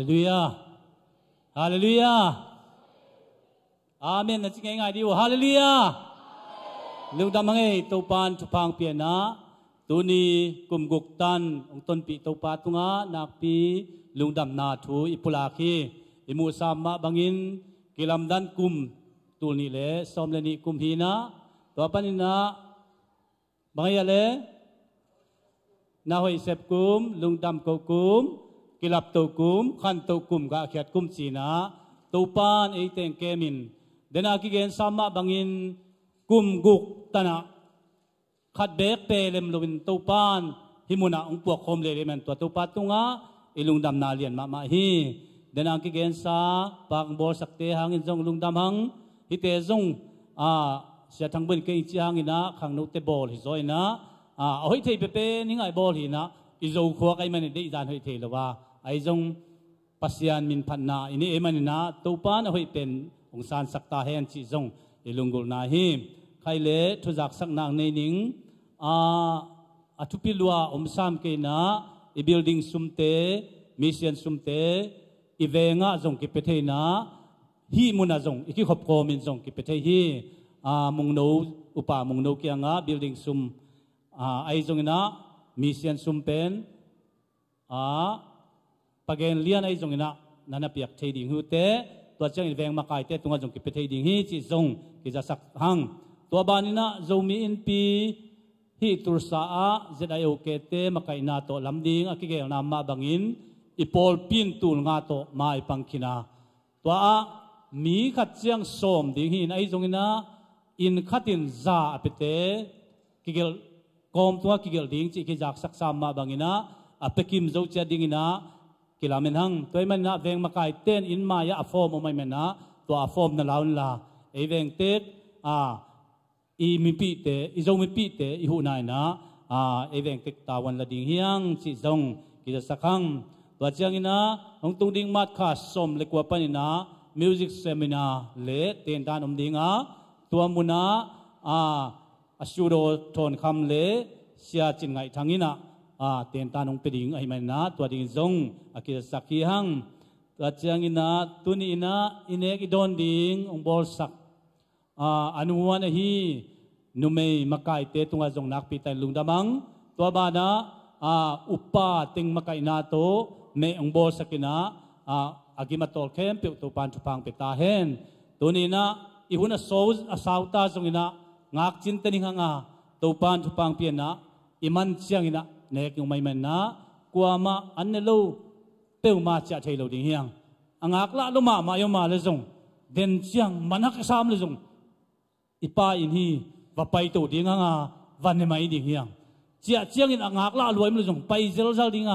Hallelujah. Hallelujah. Amen. Nanti ngay diu. Hallelujah. Lung damang topan tupang piana. Tuni kumguk tan ong ton pi topa tunga nakpi lung dam na thu ipulaki. Imu sama bangin kilamdan kum tulni le som le ni kum hina. Topanina bangayale. Nahoy sep kum lung dam ko kum. Kilap to kum, khan to kum ga khiat kum china, topan eiteng kemin. Denaki gen sama bangin kum guk tana. Khat bek pelem lubin topan himuna ung puak khom le men to topa tunga ilung dam na lian ma hi. Denaki gen sa pak bor sakte hangin jong lung dam hang hite jong sia thang bun ke chi hangina khang no te bol hi zoina hoi thei pepe ningai bol hi na izo khuak ai man dei dan hoi thei lawa ai jong pasian min phanna ini emanina topan hoi pen ong san sakta hen chi jong ilungul na hi khaile thujak sak nang nei ning atupilwa omsam ke na I building sumte mission sumte ivenga jong ki pethei na hi muna jong iki khop ko min jong ki pethei hi mungno upa mungno kianga building sum ai jong ina mission sumpen pagen lian ai jong ina nana piak thei ding hu te to chang iveng makai te tunga jong ki pethei ding hi chi jong ki ja sak hang to banina zomi in pi hi tursa ZIO kete makai na to lamding akige na ma bangin ipol pin tul nga to mai pangkhina to mi khat chiang som ding hi ai jong ina in khatin za apete kigel kom tua kigel ding chi ki jak sak sam ma bangina apekim zo cha ding ina kilamen hang toy man na veng makai ten in ma ya form mai mena to form na laun la e veng tek I mi pi te I zo mi pi te I hu nai na e veng tek tawan la ding hiang chi zong ki da sakhang to chiang ina ong tung ding mat kha som le kwa panina music seminar le ten dan om dinga tua muna asuro thon kham le sia chin ngai thangina ten ta nong peding ai mai na tua ding zong akil sakhi hang tua chiang ina tuni ina inek idon ding ong bol sak anuwan hi numei makai te tunga jong nak pi tai lungdamang tua bana upa ting makai na to me ong bol sakina agimatol kem pe to pan thupang pe ta hen tuni na ihuna so asauta jong ina ngak chin tening hanga topan thupang piana iman chiang ina nek yung may man na kuama annelo peuma cha thailo ding hiang angak la luma ma yo ma le jong den chiang manak sam le jong ipa in hi va pai to ding hanga van ne mai ding hiang chia chiang in angak la loi le jong pai zel zal ding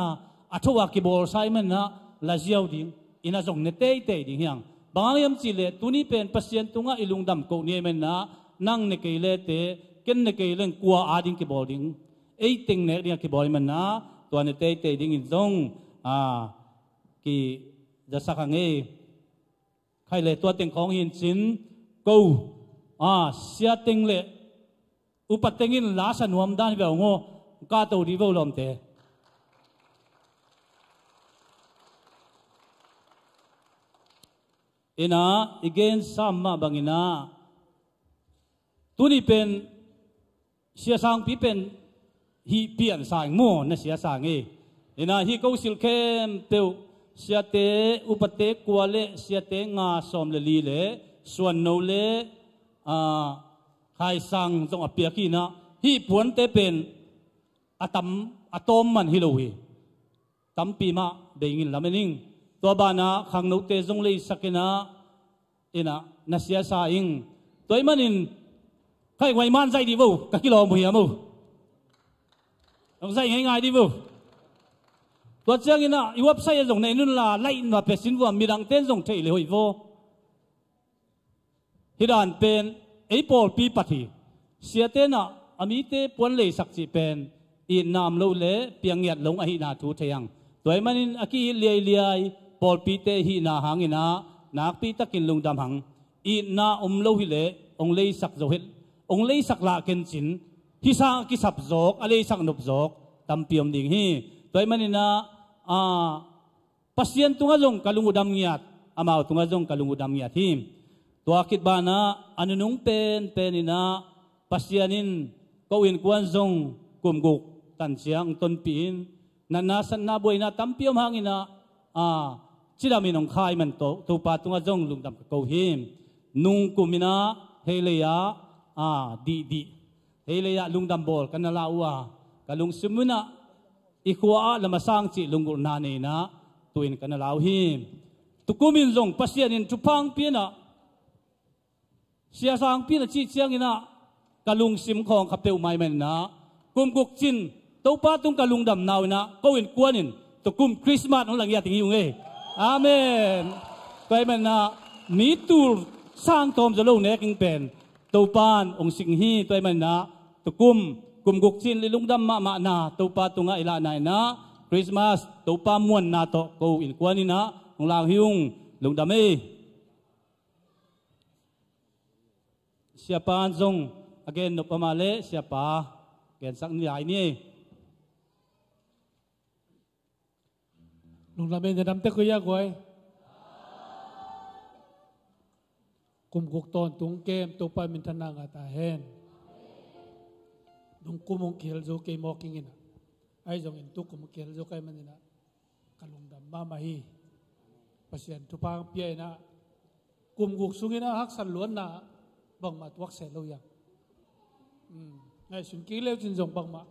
athowa ki bol sai man na la jiao ding ina jong ne te te ding hiang bangyam chi le tuni pen pasien tunga ilungdam ko ni men na nang ne keile te ken ne keilen kwa ading ki bolding ei ting ne ria ki bol man na to ne te te ding in zong ki ja sakange khaile to teng khong hin chin ko sia ting le upatengin la sanuam dan be ngo ka to ri bo lom te ina again sama bangina tuni pen sia sang pi pen hi pian sang mo na sia sang ina hi ko sil kem pe sia te upate kwale sia te nga som le li le suan no le khai sang jong apia ki na hi puan te pen atom man hilowi tampi ma deingin lamening to bana khang no te jong le sakina ina na sia sa ing toy manin khai wai man zai di vô ka kilo mu hiamu ông zai ngai đi vô to chang ina I website jong nei nun la lai na pesin wa midang ten jong thei le hoi vô hidan pen Apple pi pati sia te na ami te pon le sak chi pen I nam lo le piang yat long a hi na thu theyang toy manin aki liai liai pol pi te hi na hangina nak pi takin lungdam hang I na lo hi le ong le sak zo het ong le sak la ken chin hi sa ki sap zok ale sak nop zok tam piom ding hi toy manina pasien tunga jong kalungudam ngiat amao tunga jong kalungudam ngiat him tua kit bana anunung pen ina pasianin kawin kuan jong kumguk tan siang ton pin nanasan na boy na tampiom hangina chidaminong khai man to pa tunga jong lungdam ko him nung kumina heleya di heleya lungdam bol kanalawa kalung sumuna ikwa lamasang chi lungur nane na tuin kanalaw him tukumin jong pasianin tupang pina siya sang pina chi chiang ina kalung sim khong kapteu mai men na kumguk chin to pa tung kalungdam naw na kawin kuanin tukum Christmas ang lang yating yung amen kay men na ni tur sang tom jalo neking pen to pan ong singhi toy men na tukum kumguk chin lilungdam ma na to pa tunga ila na Christmas to pa muan na to ko in kuanin na ong lang yung lungdam siapa jong again no pamale siapa again sang nilai ni lungdam ni dam te ko ya goy kumguk ton tung kem to pa min thana nga ta hen nung kumong kel jo ke moking ina ai jong in tu kumong kel jo kai manina kalungdam mamahi pasien tu pang pia na kumguk sungina hak san luan na bang mat wak se lo yang ngai sun ki leo chin jong bang ma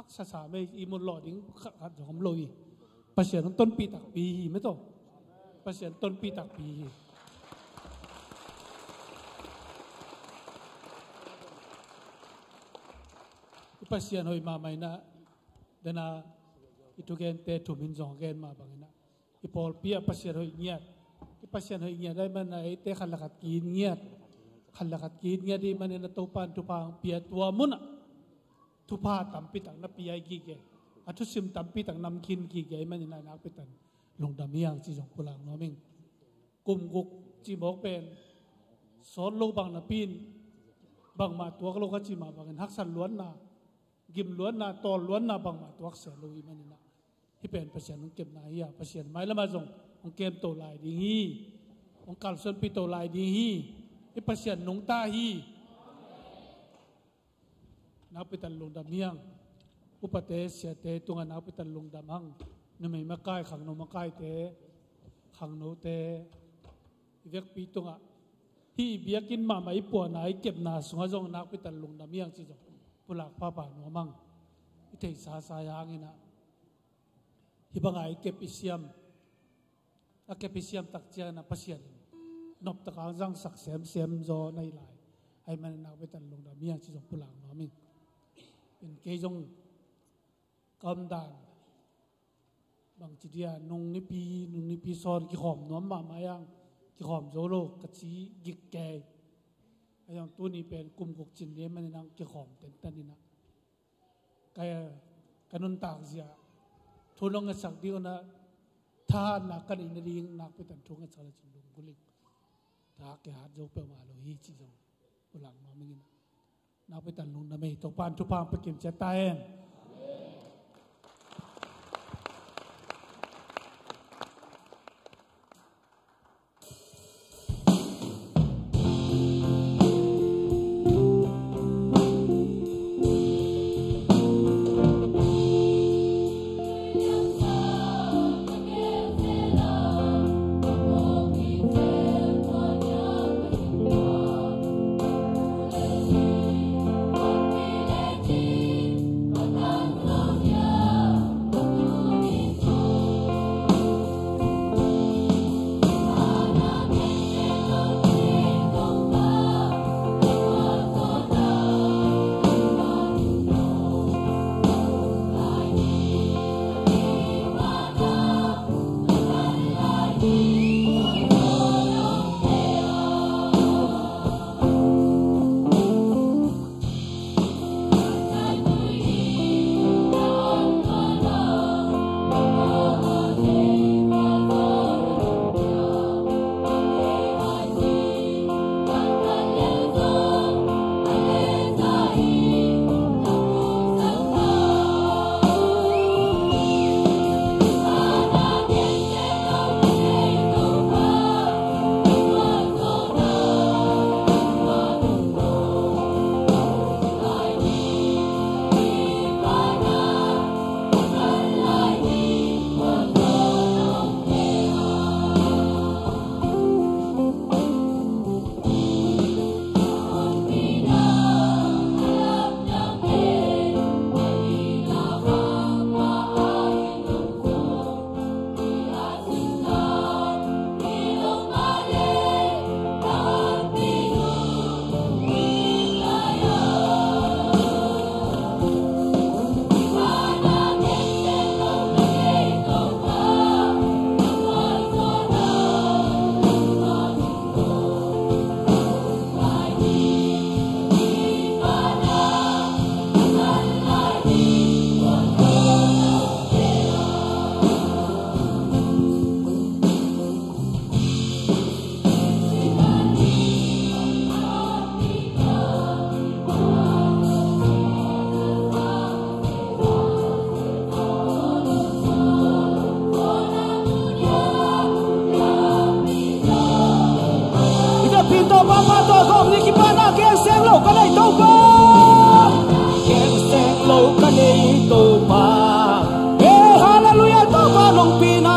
hak sa sa me imun lo ding khat jong loi pasien ton pi tak pi me to pasien ton pi tak pi pasien hoi ma mai na dana itu gen te tu min jong gen ma bangina ipol pia pasien hoi ngiat pasien hoi ngiat dai man ai te khalakat ki ngiat khalakat ki ngiat di man na topan tu pang pia tua mun tu pa tampi tang na pia ki ge atu sim tampi tang nam kin ki ge man na na pitan lungdam yang chi jong pulang no ming kum guk chi bok pen son lo bang na pin bang ma tua lo ka chi ma bang hak san luan na gim luan na tol luan na bang ma tuak se lo man na hi pen pasien ong kem na ya pasien mai lama jong ong kem to lai ding hi ong kal son pi to lai ding hi hi pasien nong ta hi na pitan lungdam yang upate sia te tunga na pitan lungdam hang na mai makai khang no makai te khang no te vek pi tunga hi biakin ma mai po na ai kep na sunga jong na pitan lungdam yang chi jong pulak papa no mang itei sa yang ina hibangai kepisiam tak chia na pasien nop ta kang jang sak sem zo nai lai ai man na betan long da mia chi jong pulang no ming in ke jong kam dan bang chi dia nung ni pi sor ki khom no ma yang ki khom zo lo ka chi gik ke ayang tu ni pen kum guk chin le man nang ki khom ten tanina kaya kanun tak zia thulong sak di ona tha na kan in ring nak pitan thung a chala chin dum gulik ta ke hat jo pe ma lo hi chi jong pulang ma mingin nak pitan lung na me to pan tu pang pe kim cha ta en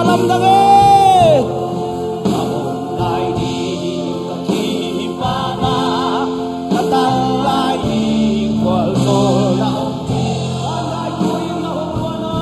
lam dage ahon lai di ka thi pa na katal lai di kwal ko la lai ko in na ho na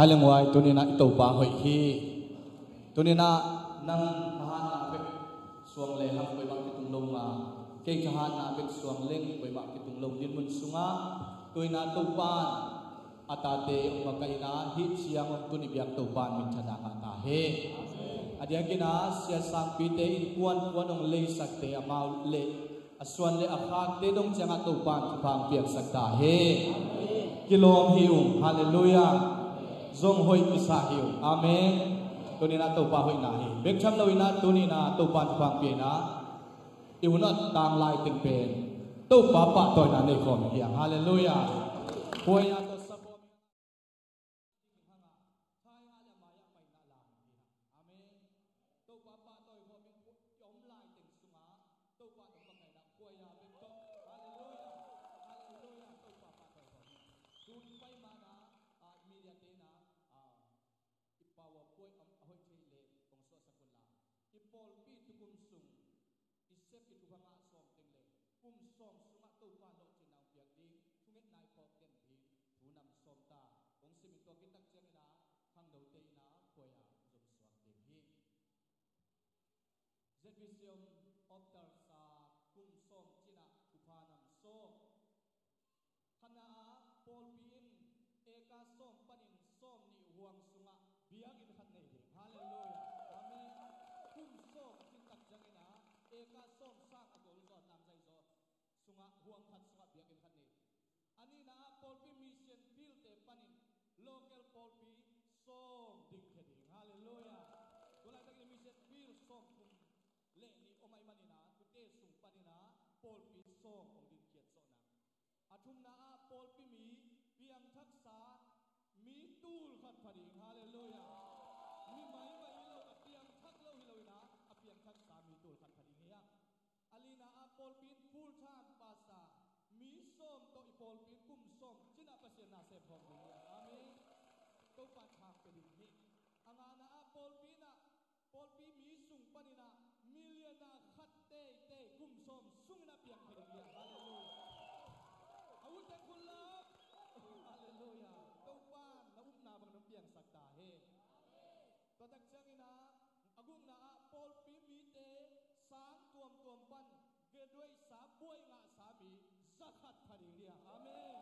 Halengwai tunina ito pa hoi hi tunina nang tahan na pek suang le ham koi mak kitung long ma ke tahan na pek suang leng koi mak kitung long din mun sunga tuina to pan atate makaina hi siang tuni biak to pan min thada ka ta he adia kina sia sang pi te in kuan ong le sak te amau le aswan le akhak te dong changa to pan phang piak sak ta he kilom hiu hallelujah zong hoi isa hiu amen tunina to pa hoi na hi bek tham loina tunina to pan phang pi na iunat tang lai ting pen to pa pa toy na ne khom hiang hallelujah poya to sapo amen to pa pa toy ho min yom lai ting sunga to pa to ka na poya bek to hallelujah hallelujah to pa pa toy ho tun pai mana media te na ipawa poi am ahoy thele kong so sakula ipol pi tukum sung isep itu banga som tengle kum som sunga to pa lo chinang piak ding thunget nai pok ten bi thunam som ta kong simin to kitak chengina hang do te na ส้มสร้างอากงจอดนำใจจอสุงะห่วงขัดสุงะเบียกินขัดนี้อันนี้นะปอลปีมิเชนฟิลเตปันินโลเคลปอลปีส้มดิ่งเขดิงฮาเลลูยาตัวไหนตั้งแต่มิเชนฟิลส้มคุมเล่นี้โอไม่มานี่นะกุเตสุงปันินะปอลปีส้มของดิ่งเขียดโซนะอาทุมนะปอลปีมีเพียงทักษะมีตูลขัดพอดีฮาเลลูยามีไหมเราเพียงทักเราฮิโลนะเพียงทักษะมีตูลขัดพอดีเฮียอาลีนาปอลปีฟูลไทม์ภาษามีส้มตัวอีปอลปีกุมส้มจินาเปอร์เซ็นต์นาเซฟของดีอาเมนตัวปัจฉากเป็นดีอังอานาปอลปีมีสุงปนินามิเลียนาขัดเตกุมส้มสุงนาเพียงเป็นดีฮาเลลูยาอาวุธแต่คุณละฮาเลลูยาตัวบ้านนาอุ้มนาบังน้ำเปียงสักตาเฮตัวตักเจ้าอินาอากุมนาปอลปีมีเตสางตัวปันเกิดด้วยสาบวยงาสามีสักขัดพอดีเรียอาเมน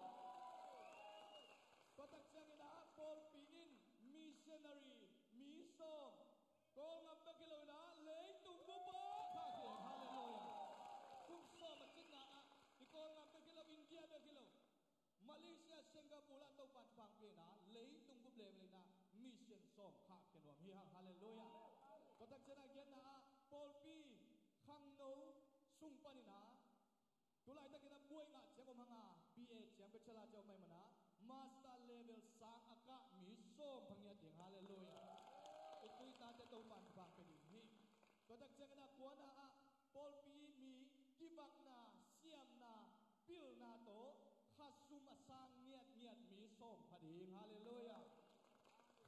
ตัวตักเจ้าอินาปอลปีอินมิชชันนารีมีส้มกองอับตะกิโลนะเลยตุ่มบุบข้าเขียนฮาเลลูยากุมส้มมันจินนาอีกองอับตะกิโลอินเดียตะกิโลมาเลเซียสิงคโปร์และตัวปัจจุบันเปลี่ยนนะเลยตุ่มบุบเลยนะมิชชันส้มข้าเขียนว่ามีฮาเลลูยาตัวตักเจ้าอินาปอลปีขังโนสุงปานินาตุลายตะกินะบวยงะเจ้าของหางBA เจ้าเป็นชลาเจ้าไม่มานะมาสเตอร์เลเวลสางอากามีส้มพังยาเดียงฮาเลลูยาอุตุยตาเตตัวมันฟังเป็นนี้ตัวตักเจ้านะกวนนะปอลปีมีกิบักนาเสียมนาปิลนาโตขัดซุมอสางเงียดมีส้มพอดีฮาเลลูยา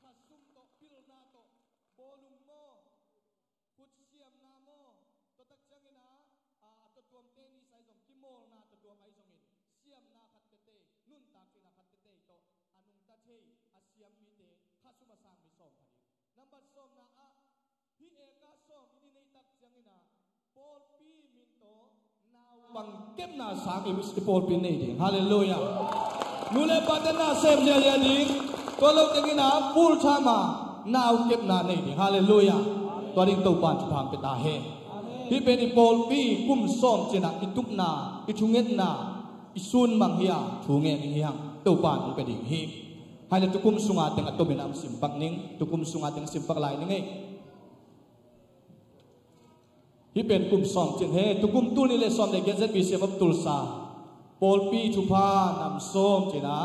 ขัดซุมโตปิลนาโตโบลุมโมพุทธเสียมนาโมตัวตักจังอินะตัวตัวเตนี่ใส่ส่งกิโมลนาตัวตัวไอส่งอินเสียมนาขัดเตนุ่นตากินาขัดเตโตอนุตัดเฮอาเสียมมีเตข้าสุมาสางมีส่งพอดีนับบัดส่งนาฮิเอกาส่งอินในตักจังอินะปอลปีมินโตนาวังเก็บนาสางอิมิสติปอลปีนี่ดิฮาเลลูยานูเลปัตนาเซมเจียดิตัวเราจังอินะฟูลชามานาเก็บนานี่ดิฮาเลลูยาตัวนี้ตัวบ้านจะพังไปตาเฮที่เป็นปอลปีกุมส้มเจนะอิตุกนาอิทุงเงินนาอิซุนมังเฮียทุงเงินเฮียตัวบ้านไปดิ่งเฮให้เราตุกุมสุงาเต็งตัวเป็นน้ำสิมปักนิ่งตุกุมสุงาเต็งสิมปักลายนิ่งที่เป็นกุมส้มเจนเฮตุกุมตุนี่เลยส้มในเกษตรพิเศษแบบตุลซาปอลปีชุพานำส้มเจนะ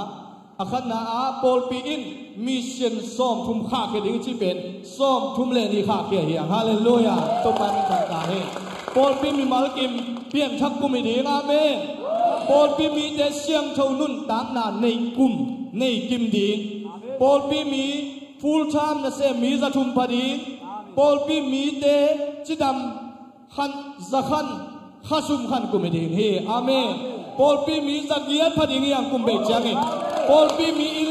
อาคันนาปอลปีอินมิชชันส้มทุ่มข้าเขียนที่เป็นส้มทุ่มเลนี่ข้าเขียนฮาเลลูยาตัวมันสังกาเฮปอลปีมีมาลกิมเปี่ยมชักกุมิดีอาเมนปอลปีมีเดเสียงเท่านุ่นตามนาในกุมในกิมดีปอลปีมีฟูลไทม์นะเซมีจะทุ่มพอดีปอลปีมีเดจิดำขันจะขันข้าซุมขันกุมิดีเฮอาเมนปอลปีมีจะเกียรพอดีอย่างกุมเบจังเฮปอลปีมีอิน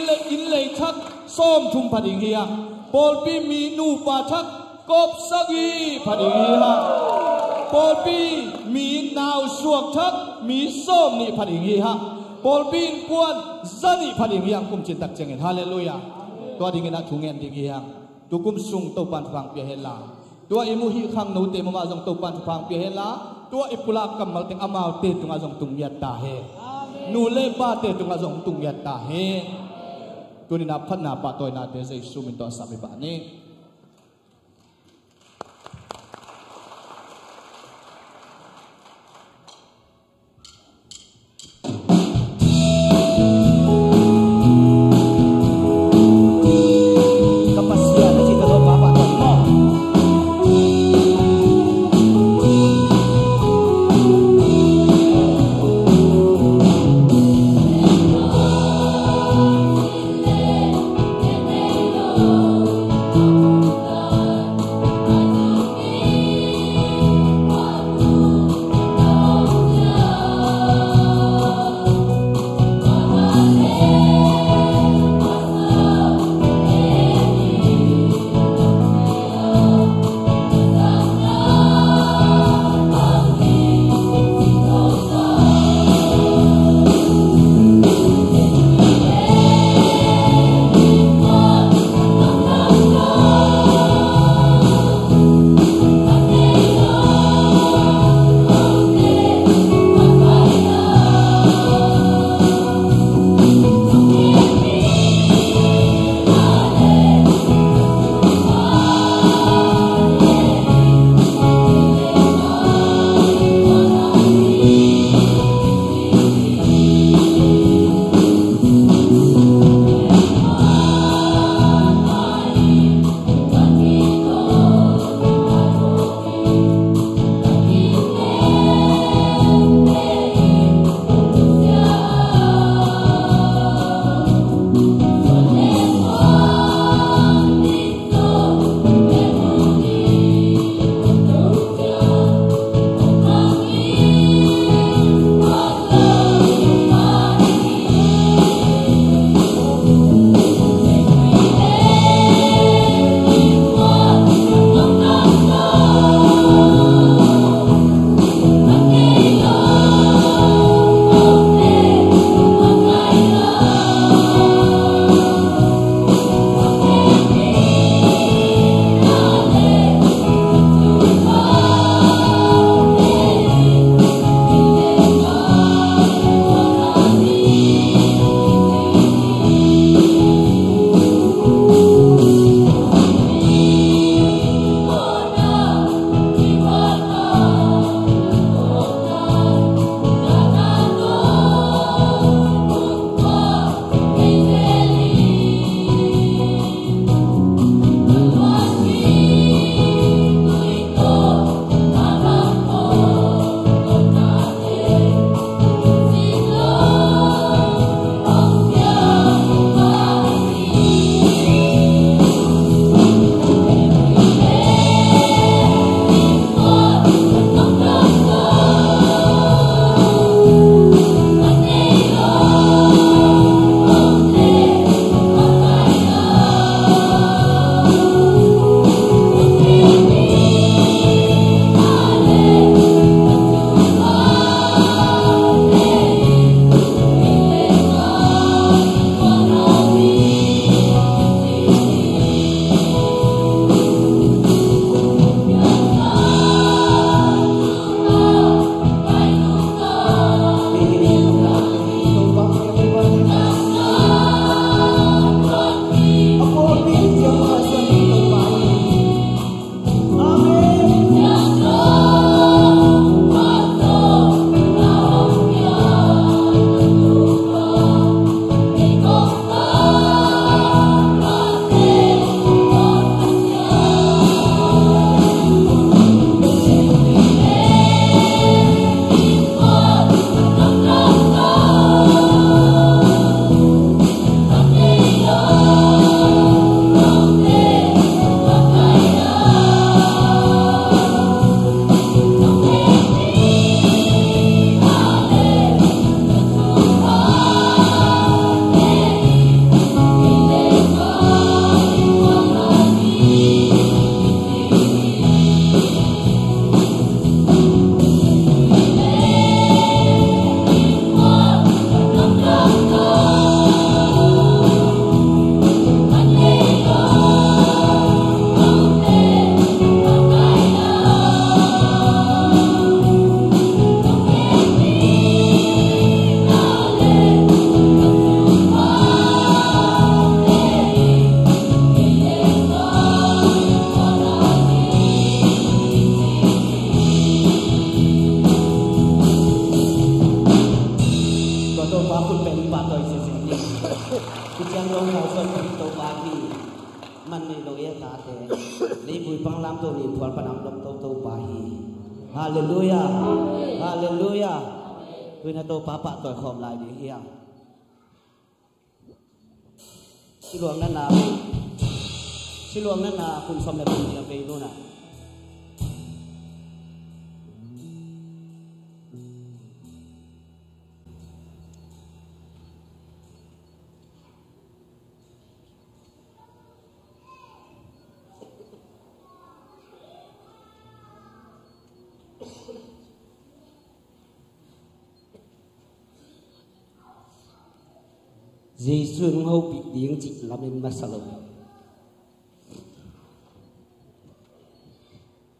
เลทักส้มทุ่มพอดีเฮียปอลปีมีนูปาทักกบสักีพอดีเฮียปอลปีมีนาวสวกทักมีส้มนี่พอดีเฮียปอลปีกวนซันี่พอดีเฮียกุมจิตตักเจงินฮาเลลูยาตัวดิ่งนะทุ่งเงินดิ่งเฮียตัวกุมสุงตัวปันฟังเปียเฮลาตัวอิมุฮิขังนูเตมมาจงตัวปันฟังเปียเฮลาตัวอิปุลากำมัลเตงอามาวเตตุงอาจงตุงยัตตาเฮนูเลบาเตตุงอาจงตุงยัตตาเฮตัวนี้นับพันนาปะตัวนาเตเซซูมินตัวสามิบานี Hallelujah. Hallelujah. Kui na to papa to khom lai di hiang. Siluang na kun som na bin yang pe no na. Giêsu ngâu bị tiếng chỉ làm nên mà sao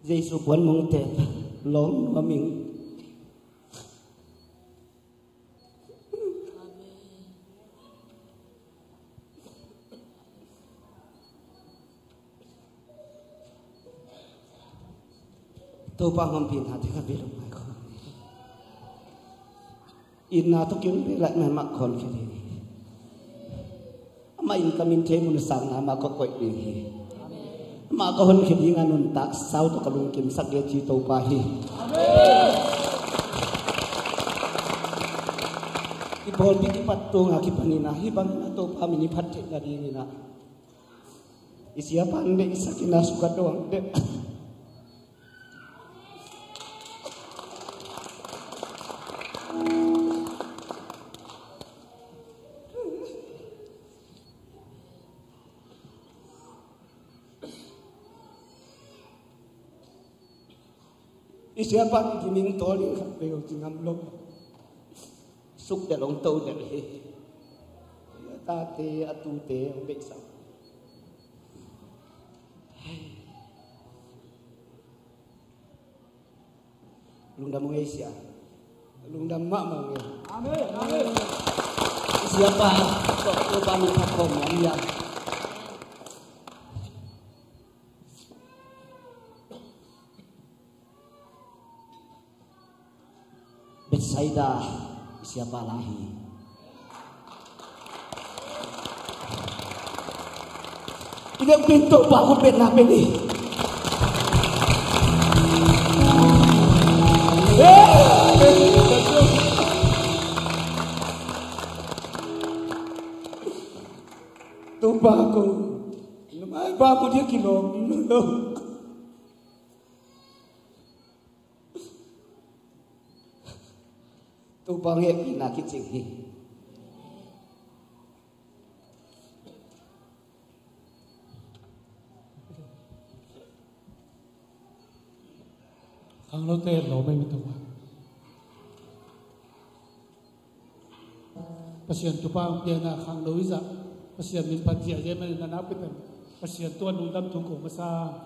Giêsu cuốn mong tệ lớn mà mình tôi bao hôm phiền hạt thì không biết được không in na tôi kiếm lại mà mặc còn cái gì ma in kamin the mun sang na ma ko koi ding ma ko hon khedi nganun tak sau to kalung kim sak ge chi to pa hi i bol bi ki pat to nga ki panina hi bang na to pa mini phat the na di ni na isia pan de isakina suka doang de Siapa yang kiming toli kat beo tingam lom suk de long tau de he ta te atu te ang be sa lungdam Malaysia lungdam mak mang amin amin siapa kok coba ni pakom ya Saida siapa lagi? Tidak pintu bangun benar ini. Tumpah aku, lumayan babu dia kilo. Tu panggil pinakit sini. Ang lote lo may mito. Pasien tu pang dia na kang loiza. Pasien min patia dia man nanapitan. Pasien tuan lungdam tungko masa.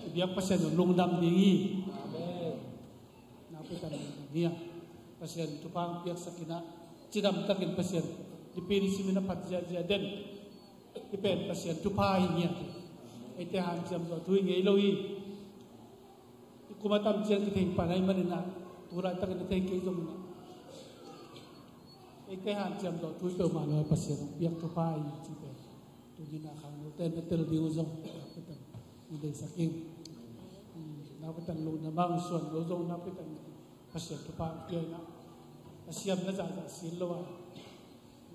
Biak pasien lungdam dingi. Napitan dia. Pasien tupang piak sakina cidam takin pasien dipilih si mina patja den cái bên pasien tu phai nhia ai te han jam do thui ngei loi kuma tam chen cái thing panai manina tura tak ni thing ke jom na ai te han jam do thui pe ma lo pasien biak tu phai chi pe tu ni na khang no ten tel di uzong ni dei saking na petang lu na bang suan lo zong na petang pasien tu phai ke na pasiam na za sin lo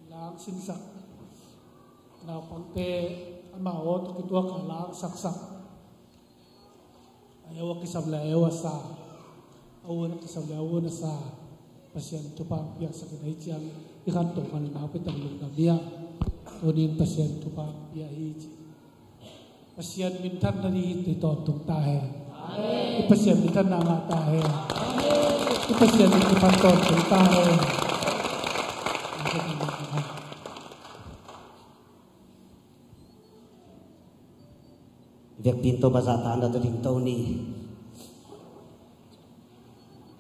lang sin sak na pangte ama o to kitua ka lang sak sak ayaw kisam la ayaw sa awan kisam la awan sa pasien tu pa piak sa kinai chiang ikan to kan na petang lu na dia tonin pasien tu pa pia hi pasien min than na ni ti to tung ta hai pasien min than na nga ta hai pasien min than to tung ta hai việc pinto bazatan da tuling to ni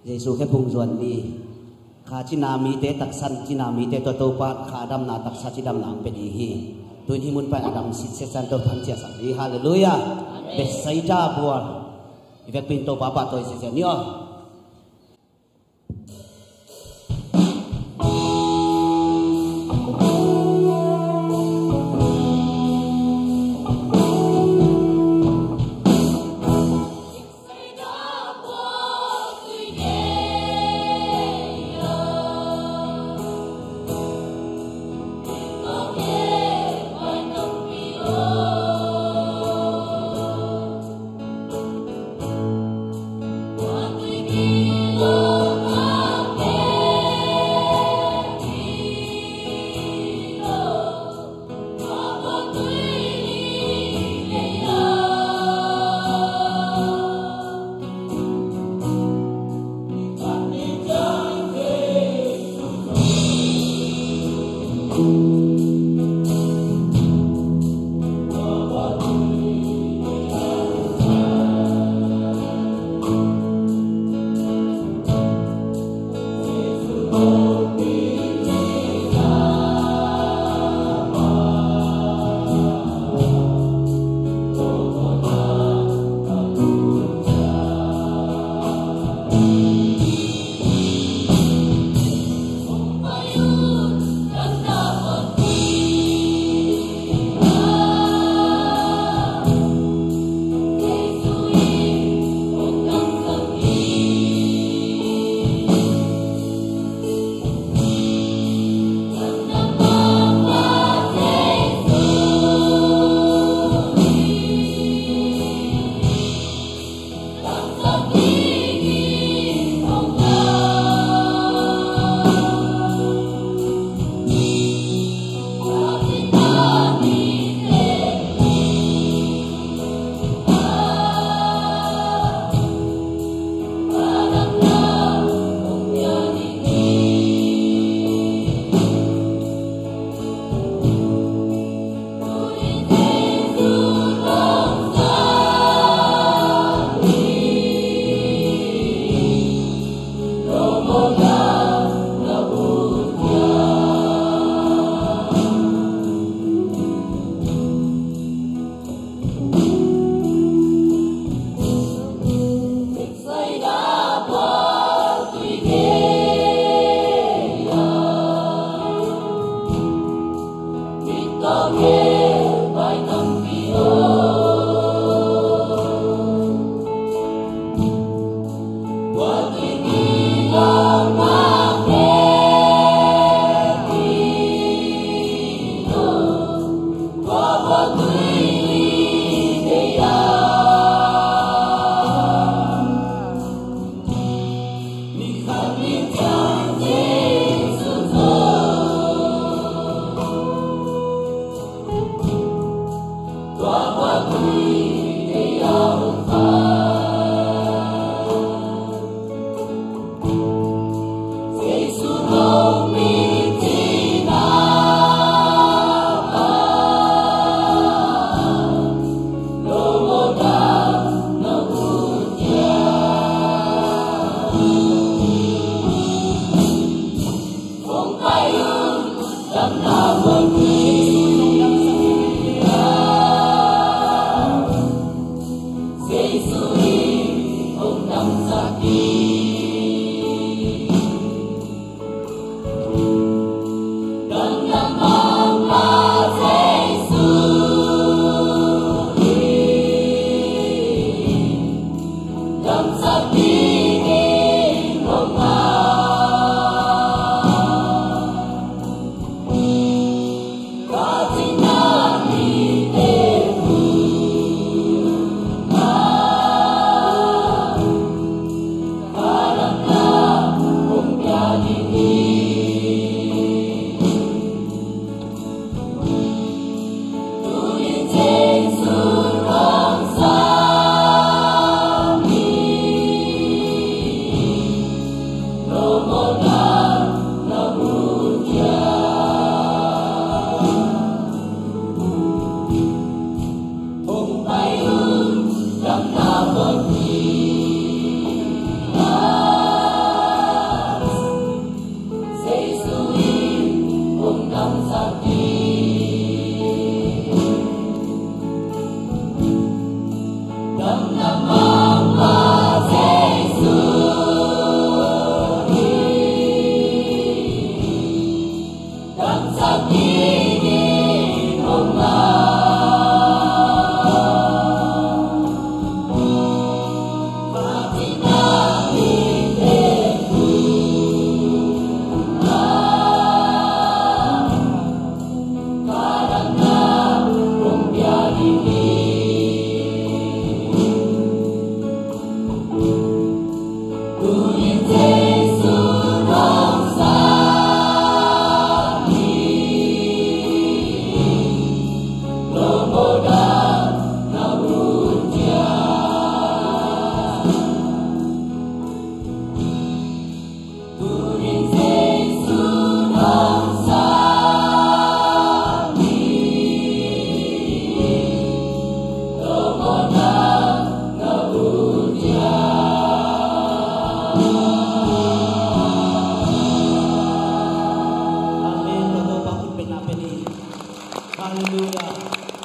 Jesu ke pung zuan ni kha chinami te taksan chinami te to pa kha dam na taksa chidam nang pe di hi tun hi mun pa adam sit se san to phan chia sa ni hallelujah be sai da bua việc pinto pa pa to se ni o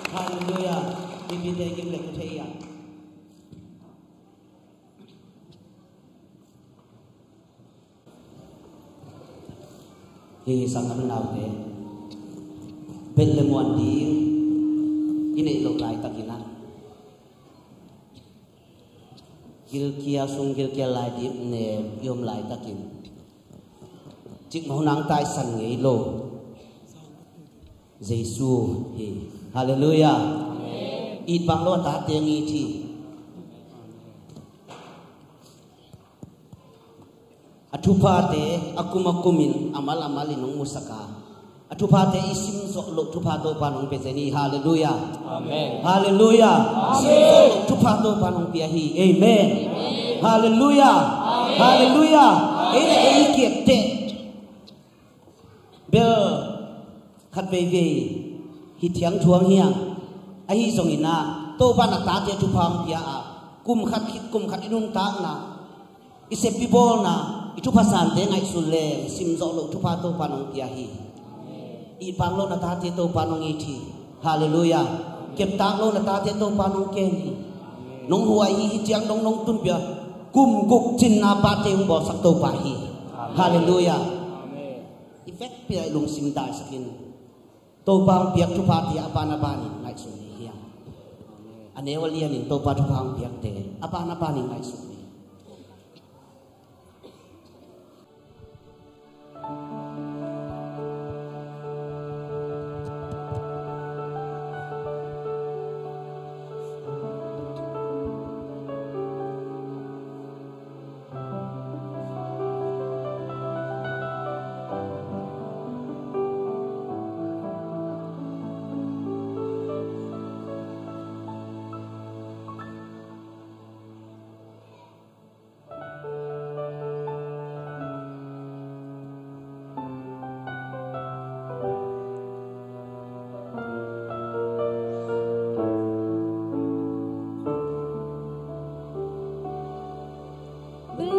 Hallelujah. Bibi te kim le thei ya. Hi sang nam nào thế. Bên le muan đi. Ini lo lai takina. Gil kia sung gil kia lai di ne yom lai takin. Chik mau nang tai san ngei lo. Giêsu hi. Hallelujah. Ít bằng lo ta tiếng nghi thi. Athupa te akumakumin amal nong musaka. Athupa te isim zo lo thupa to panong pezeni. Hallelujah. Amen. Hallelujah. Amen. Thupa to panong piahi. Amen. Hallelujah. Hallelujah. Ene kiet te. Be khat be ve hi thiang thuang hiang. Ai song ina to pa na ta te thupam pia a kum khat inung ta na isep people na itu pasan te ngai sulle sim zo lo thupa to panong pia hi I pang lo na ta te to panong I thi. Hallelujah. Kem tang lo na ta te to panong ken hi nong huai hi chiang nong tun pia kum guk chin na pa te bo sak to pa hi. Hallelujah. Effect pia lung sim dai sakin to pang piak thupa pia apana bani ngai sun Anewalian in topa tukang piak te apa na pa ni ngai su ni Hallelujah.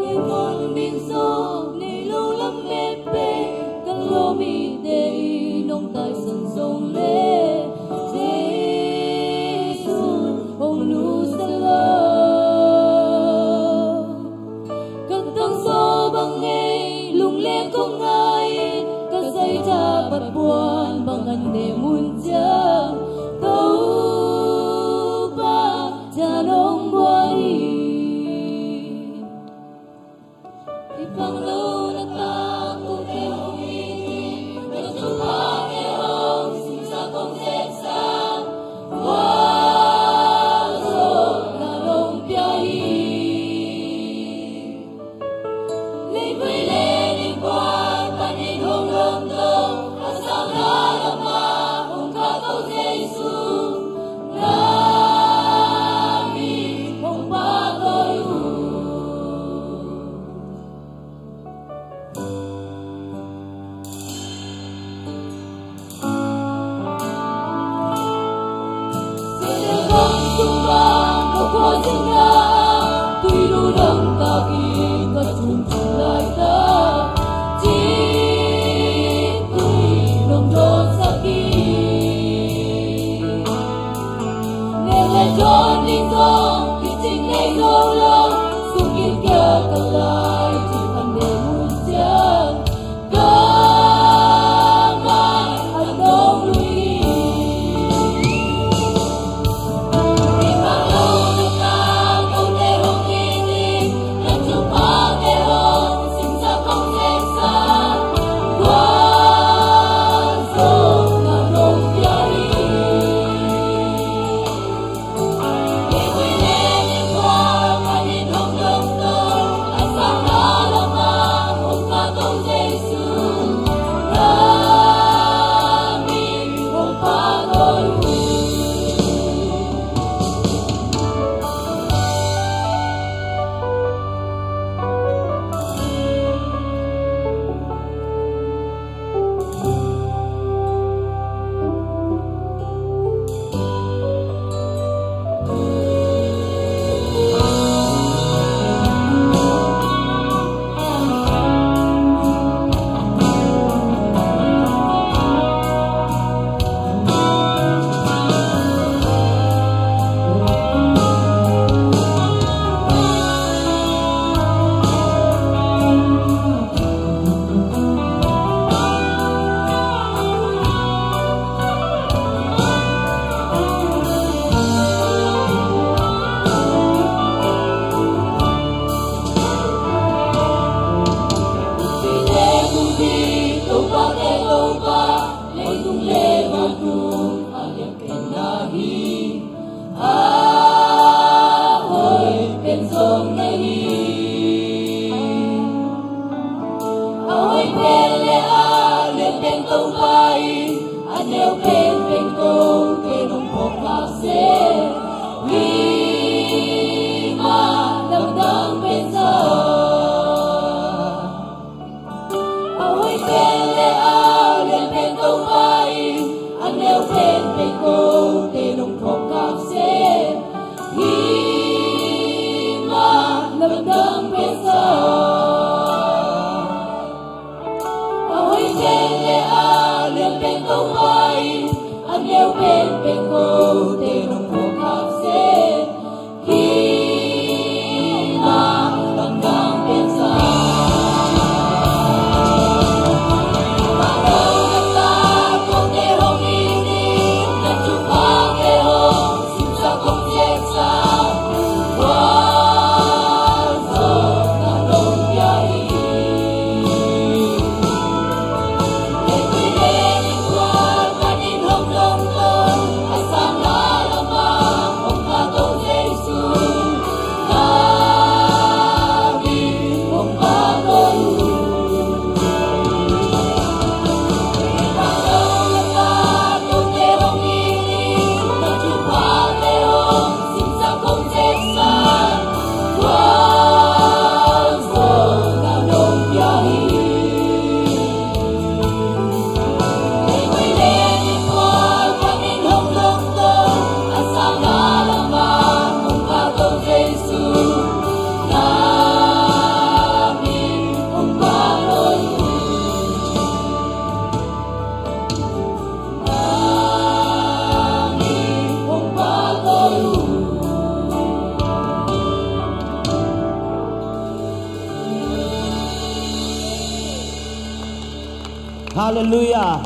Hallelujah.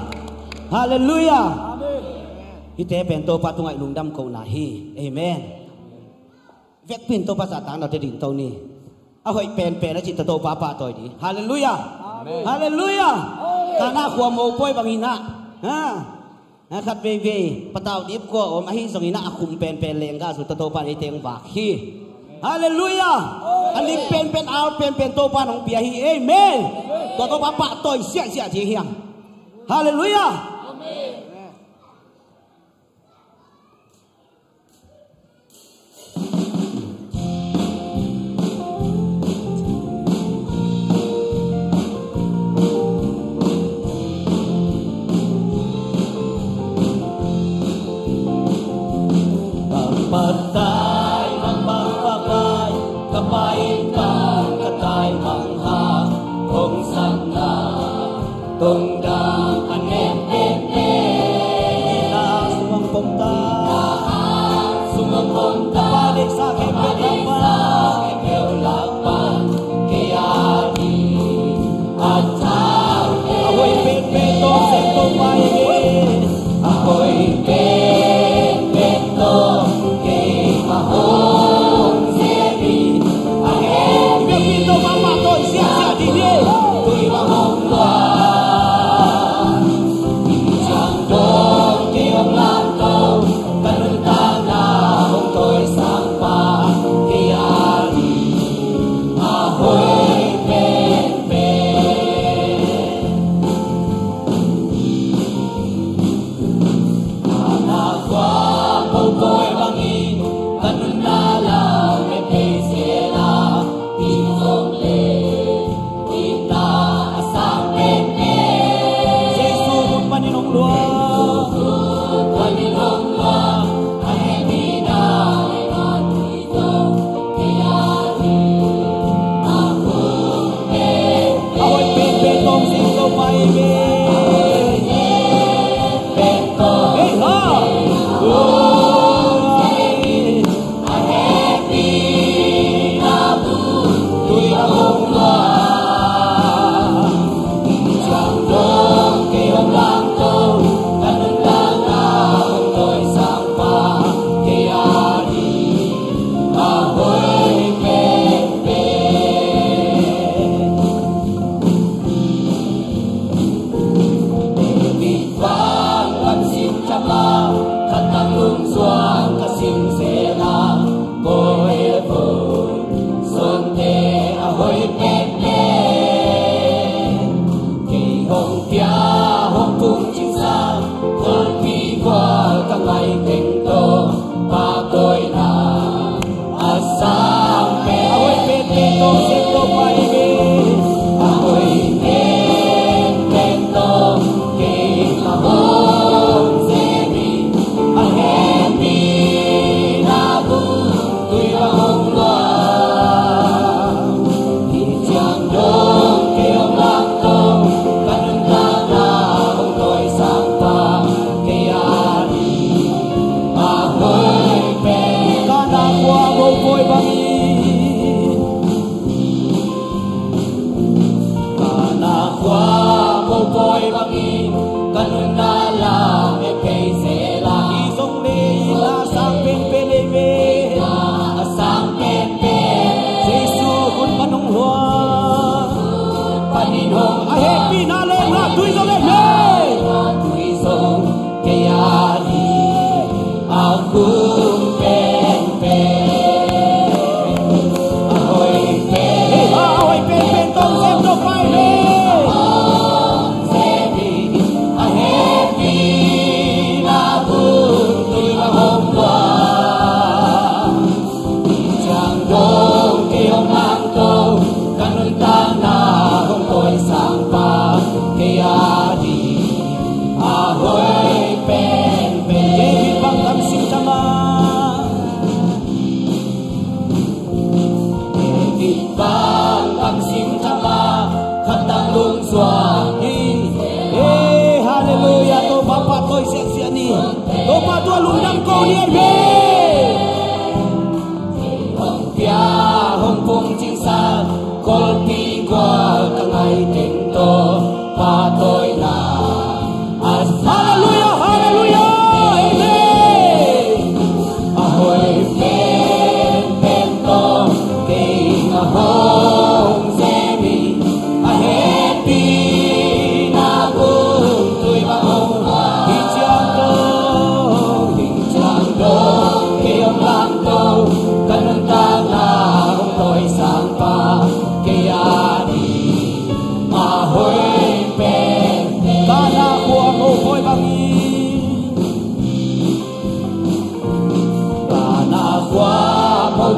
Hallelujah. Hi te pen to pa tungai lungdam ko na hi. Amen. Vek pin to pa sa tang na te ding to ni. A hoi pen pen na chi to pa pa toy di. Hallelujah. Hallelujah. Kana khwa mo poi bang ina. Ha. Khat ve ve patau dip ko om hi song ina akum pen pen lenga su to pa ni teng ba hi. Hallelujah. Aling pen pen out pen pen to pa nong pia hi. Amen. To pa pa toy sia sia ji hiang. Hallelujah. Amen. Patay magpapapay, kapain kang katay manghang, kung sana, tungdang anem ina sumang punta, balik sa aking lakpan, kaya di at tawin. Ako'y pinpeto, sento paligid, ako'y pinpeto, mahon sebi again bipito mama ko sia dili tuy mahon wa chang do tiong lang to kanuntang na hong toy sang pa kaya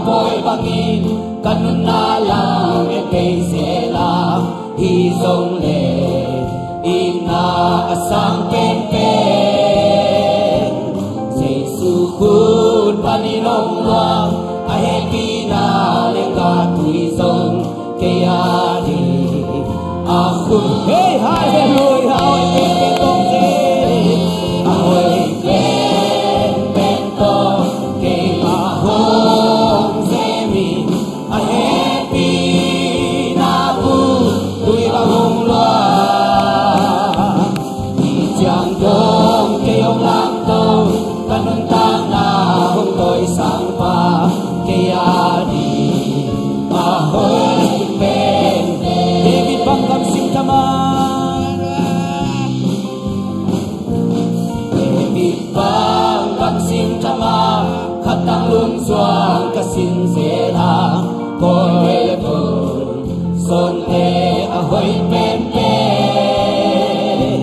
bồi bangin kanun na lang e kay sela hi song le ina asang pen pen Jesu kun paninong lang ahe na le ka tui song kaya di aku hey hallelujah pen tong se ahoy pen pen tong kay mahong se mi ahe na bu tui bahong loa di chang dong kay ông lang tong kanun tang na hong tôi sang pa kaya di ahoy pen David bangkam sing taman David bangkam sing taman katang lung suang kasin sela koi pun son te ahoy pen pen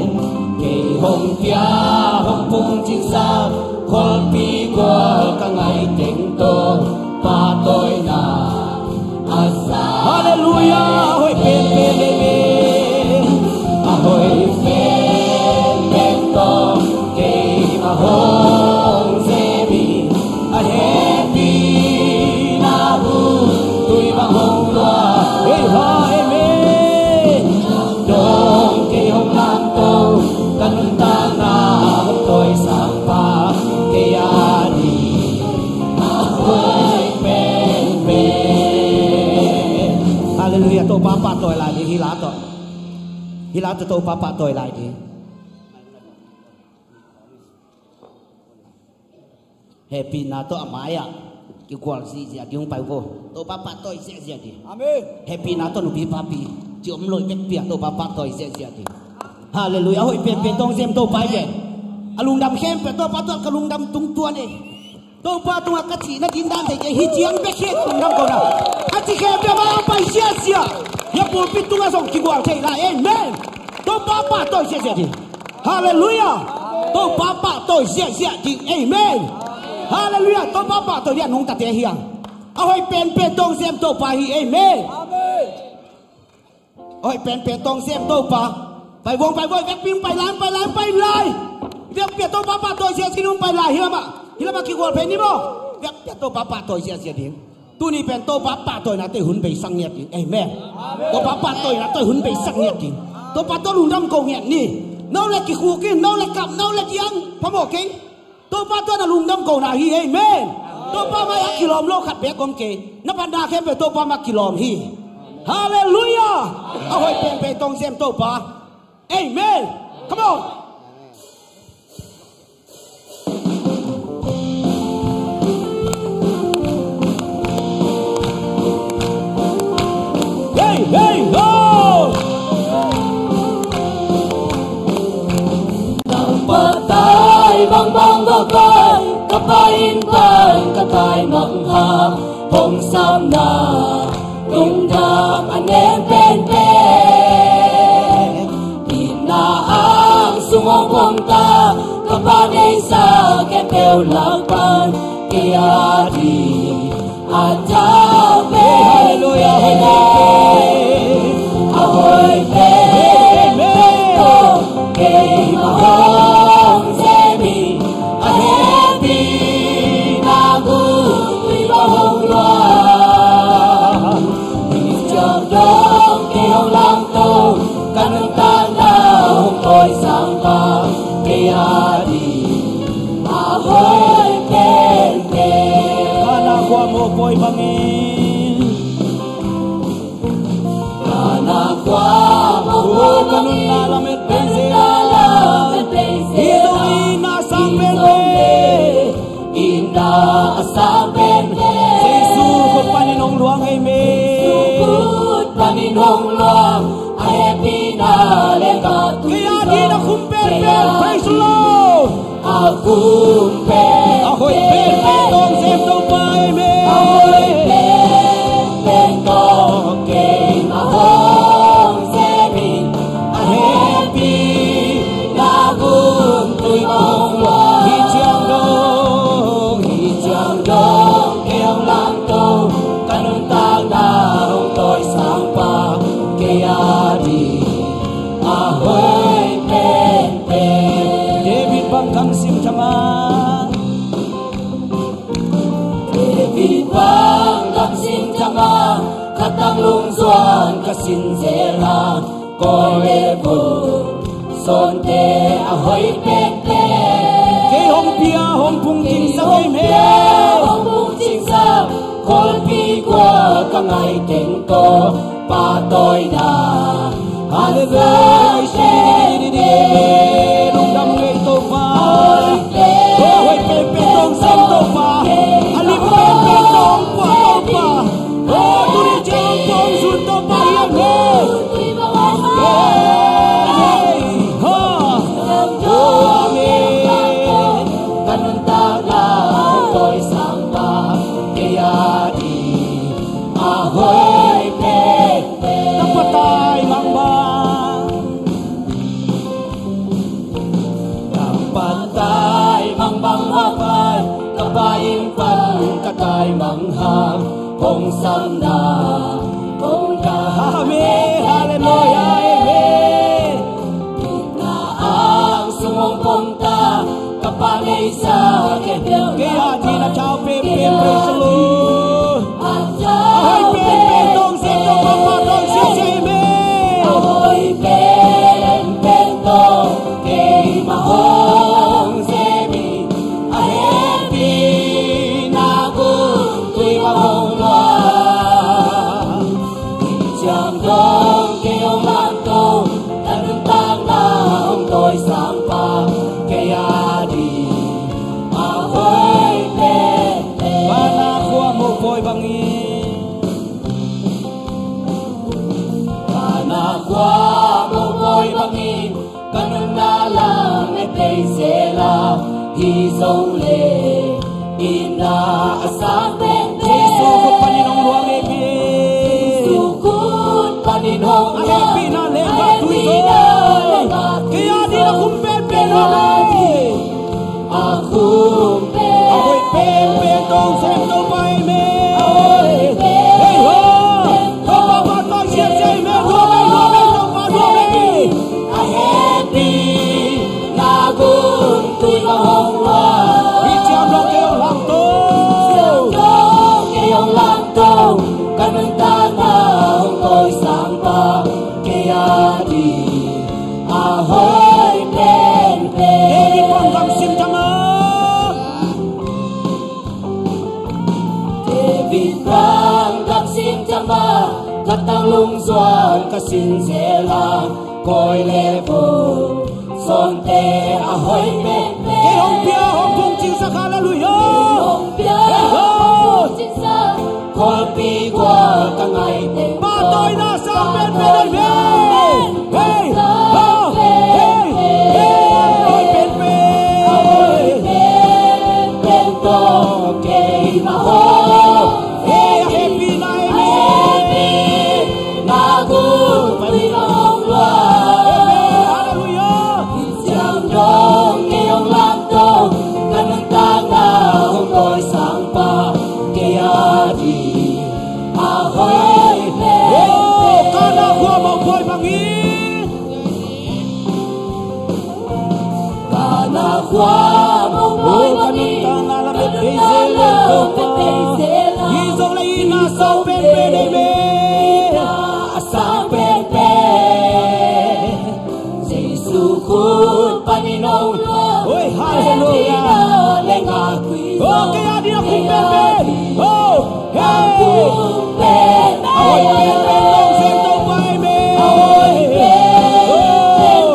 kay hong tia hong pung ching sa khol pi kwa ka ngai teng to pa toy na asa hallelujah ahoy pen pen ahoy pen pen to kay mahong sebi ahepi na bu tui mahong loa hey ha amen dong kay hong lang to kanun ta na hong toy sang pa kaya di ahoy pen pen hallelujah to papa toy lại đi hi lá to papa toy lại đi happy na to amaya ki kwal si sia ki ong pai ko to papa toy sia sia đi amen happy na to nu bi papi chi om loi mek pia to papa toy sia sia đi hallelujah hoi pen pen tong sem to pai ke alung dam khem pe to pa to kalung dam tung tuan e to pa tung ka chi na din dan te hi chiang be khe tung dam ko na ka chi khe be ma pai sia sia ya pu pi tung a song ki gwal thei la amen to papa toy sia sia đi hallelujah to papa toy sia sia đi amen hallelujah to papa toy dia nong ta te hiang a hoi pen pen tong sem to pa hi amen amen hoi pen pen tong sem to pa phải vong phải voi vét pin phải lán việc việc tôi papa tôi sẽ xin ông phải lại hilam kêu gọi phải đi bo việc tôi papa tôi sẽ tiếng tu ni pen tôi papa tôi là tôi hun bị sang nhiệt amen tôi papa tôi là tôi hun bị sang nhiệt tôi papa tôi lùng đâm cầu nhiệt ni nấu lại cái khu kia nấu lại cặp nấu lại tiếng phải bỏ kính tôi papa tôi là lùng đâm cầu nào hi amen tôi papa ya kilom lo khát bé con kê nó ban đa khem về tôi papa kilom hi hallelujah ahoy pen pen tong xem tôi pa amen come on hey ho nang patay bang bang bakay kapain pan katay manghang hong sam na tung dam anen pen pen ina ang sungong hong ta kapanay sa kepew lakpan kaya di Aja be hallelujah ahoy be to ke mahong semi ahepi nagu ti bahong loa di chang dong ke hong lang to kanun tan na hong toy sang pa ke adi ahoy pen kwa mo boy bangin kana kwa mo kanun na lamet pensela ito ina sampe ina sampe Jesu kut paninong luang amen kut paninong luang happy na leka kaya di na kumper praise the Lord akumper ahoy pen tong sem to pa amen ahoy pen tong ke mahong semin happy lagun tui mahong loa hi chiang dong ke hong lang tong vang lam xin chama katang lung zuan ka sin zela ko le bu son te a hoi pe pe ke hong pia hong pung ting sa kai me hong pung ting sa kol pi kwa ka ngai teng to pa toi na hallelujah she di lung dam ngai to pa hoi pe pe tong sem to pa ali pe pe tong pa to pa tu ni chang tong sun to pa yang he mang ham hong sam na hong ka amen hallelujah amen na ang sumong punta kapalay sa kedel kaya di na chao pe pe praise the Lord ahoy pe pe tong se tong pa tong se se me ahoy pe pe tong kay mahong se mi ahepi hồng hoa chàng đông kêu lan tô tan tan na ông tôi sáng pa kaya đi a hoi pe bana khua một phôi bằng y bana khua một phôi bằng y căn na la mẹ tây sẽ la hi dâu lệ ina asang Sukut paninong luang epi Sukut paninong epi na lewat tuiso Kaya di na kumpepe naman Ako'y pepe tong sento pa'y me Hey ho Kapapatay siya siya'y me Duwamay Duwamay Ahepi Nagun tuy mahong wa Icham lang kayo lang to lang tông căn ta na hong tôi sáng pa kaya đi a hoi pen pen đi con vang xin chăng David vang gặp xin chăng ba katang lung zuan ka xin zela koi le bu son te a hoi pen pen hong pia hong pung ching sa hallelujah hong pia hong ching sa kol pi qua ka ngai te ba toi na sa pen pen pen hey ho hey hey pen pen pen to ke ma ho hey happy night happy na gu pai long lua hallelujah chang dong ke ong lam to kan ta na hong tôi sang pa ke ya di ahoy pe kana khua mong khoi mangin kana khua mong khoi mangin kana la pe pe zela hi zong lai na sau pe pe de me asa pe pe Jesu khut paninong oi hallelujah lenga kui oh kaya dia kum pe pe oh hey ahoy pe pe long sen to pai me ahoy pe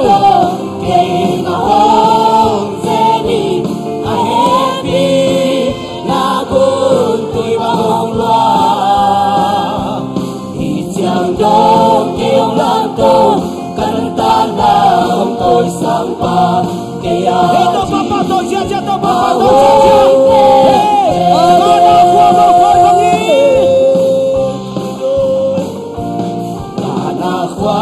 long kay mahong se mi a happy na gun tuy mahong loa hi chang dong kêu lan to kan ta na hong tôi sang pa kaya hey to papa to sia sia to papa to sia hey kana khua mo khoi mangin kana khua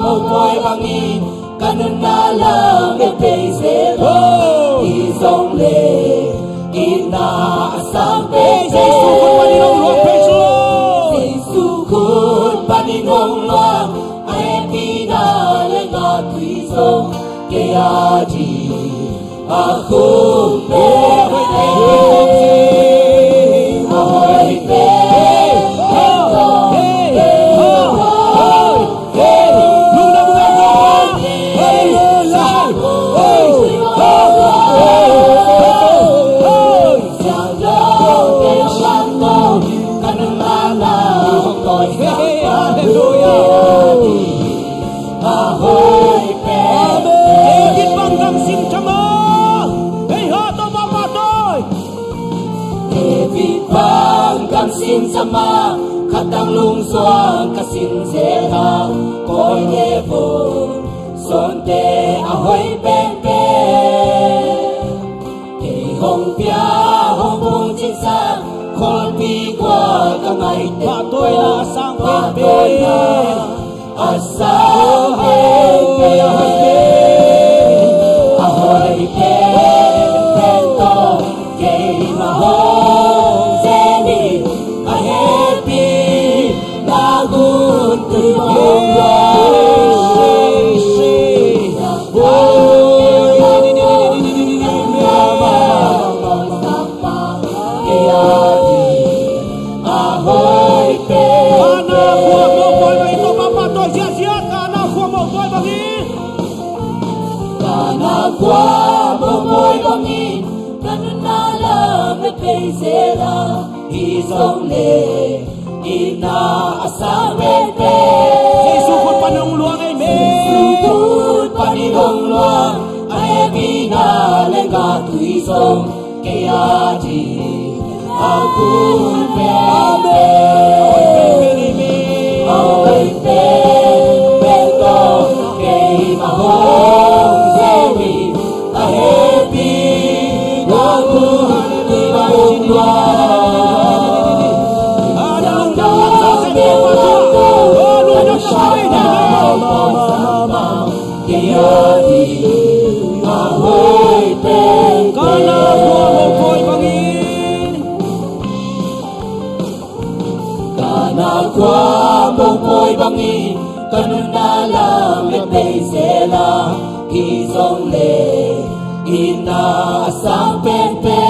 mo khoi mangin kanun na lang me pe se ho i zong le ina asang pe Jesu kun paninong luang pe Jesu kun paninong luang ai pina le nga tui zong kaya di aku ahoy oi hallelujah ahoy pe David bang gam sin chama hey ha to papa toy David bang gam sin chama khatang lung suang kasin zela koi ye bo son te ahoy pe pe hey hong pia hong bung chin sa khol pi kwa ka ngai te toy na sang pe asa pe ahoy pe to ke ma hong zeni a happy na gun tu hong wa qua bờ môi băng in cần na la về cây dễ la đi sông lệ đi na asa về về Giêsu kut panong luang ai me Kut panong luang ai bi na lenga tui sông cây a di aku về ôi về về to cây mà hong dễ happy aku di bawah adang dalam sedepa dia di ahoy pen kana koi bangin kana kwa koi bangin kanunda la me sela ki song le ina sang pen pe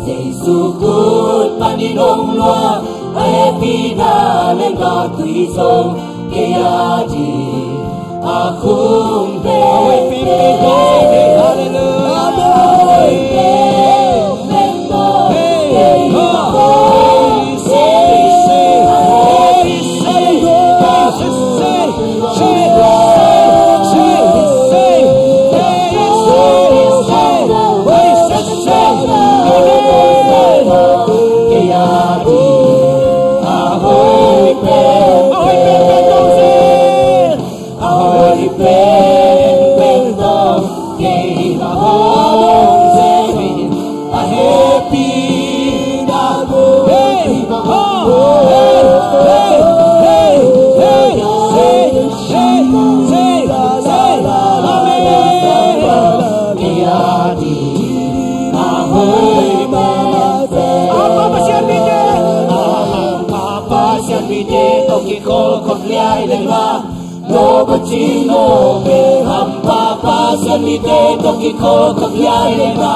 Giêsu kut paninong loa happy na lenga tui song kaya di akong pe hallelujah no bachino be ham papa sanite toki ko kavyai lema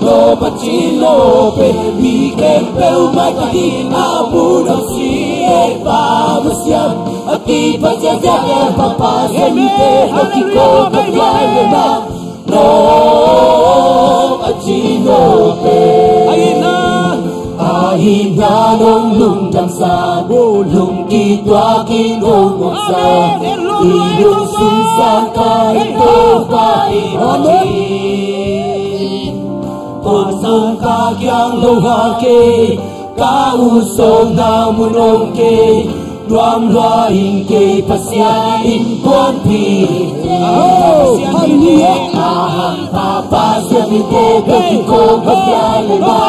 no bachino be bi kempel mati abu dosi e pa musiam ati pajaja papa sanite toki ko kavyai lema no bachino be ahina nong lung jam sa lung ki tua ki nong mo sa ilung sun sa ka ito pa ihati pag sang ka kyang loha ke ka usong na munong ke luam loaing ke pasya in buwan pi ahang papa siya mite kaki ko kabyale ba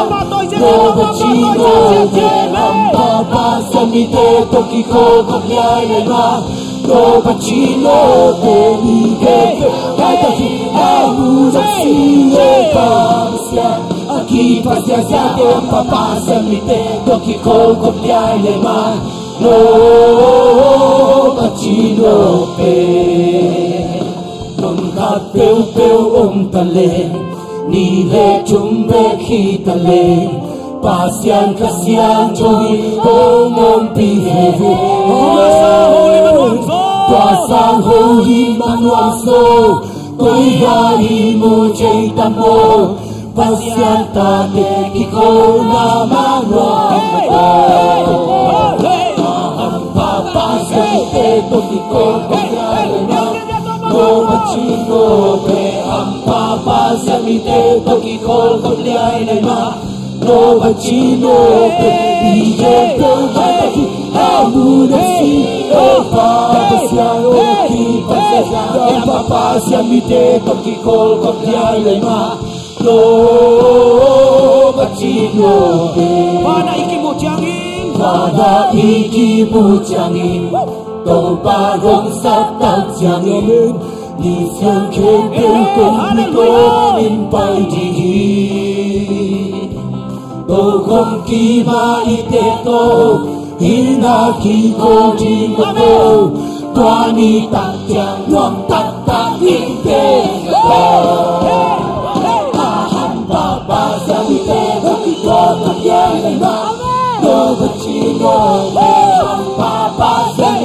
no bachino ahang papa siya mite kaki ko kabyale ba no bachino mite kaki amu zaksine pa siya aki pasya siya ke papa siya mite kaki ko kabyale ba no bachino pe ka peu peu tale ni le chumbe khi tale pasian kasian joy om pi he pasang holy manual so koi hari mo jai tamo pasian ta te ki ko na manwa toki ko kopiale na no machino pe ampa pa samite toki ko kopiale na no machino pe ije to mati amudasi o pa pasya o ki pasya ampa pa samite toki ko kopiale na no machino pe mana ikimu changin mana ikimu changin Tàu ba rong sát tác giang in đi sang khen kêu cùng đi có in bay đi tàu không kỳ ma y tế tô hina kỳ cô đi mà tô toa ni tạc giang loang tạc tạc in tế hàn ba ba giang y tế không có tạc giang này mà no vật chi no ba ba giang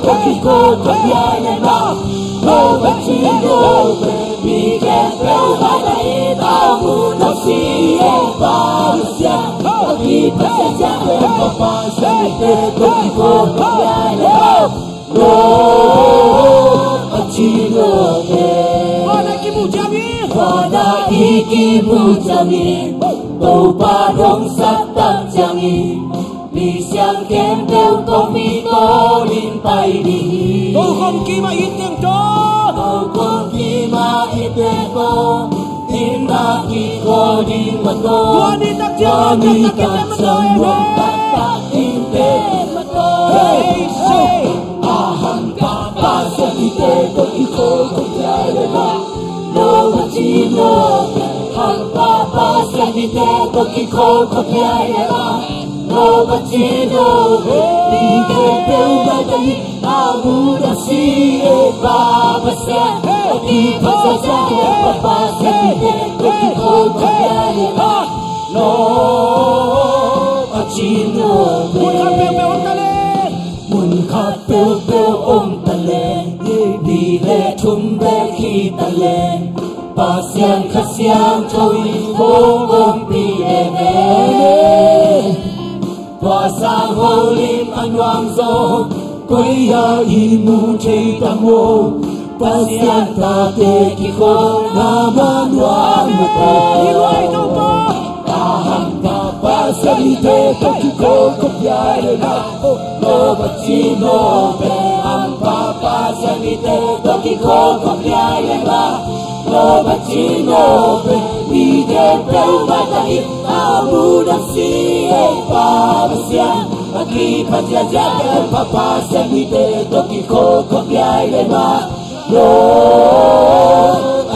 Toki ko kopiale na no bachino mi ke pel badai ta mu no si e pa sia toki pasya ko pa sa te toki ko kopiale no bachino mana ki bu jami mana ki bu jami to pa rong sa ta jangi Đi sang kém theo công mi tô linh tay đi Tô không kỳ mà ít tiếng cho Tô không kỳ mà ít tiếng tô Tìm ra kỳ cô đi mà tô Qua đi tắc chân buông tắc tắc tìm tê mà tô Hey say hằng ca ba sẽ đi tê tô kỳ cô không chạy lên mà Nô mà chi nô hằng ca ba sẽ đi tê tô kỳ cô không chạy lên mà No bachino, di que peu badai, abu dasi e baba sa, di pasa sa papa sa di ko kaya no bachino, mun kha peu om tale, di le chum be khi tale, pasian khasian choi om pi Tòa sang hồ lim anh hoàng dô Quấy ya imu chây tam mô Pasian ta te ki khô Nga man hoàng mô ta Ta hằng ta pasian te ta ki khô Kop ya le na No bachi no pe Hằng ta pasian te ta ki khô Kop ya le na No bachi no pe Di ke peu badai Abu dasi e pasia Aki pasia jaga papa semite Toki ko kopiai le ma No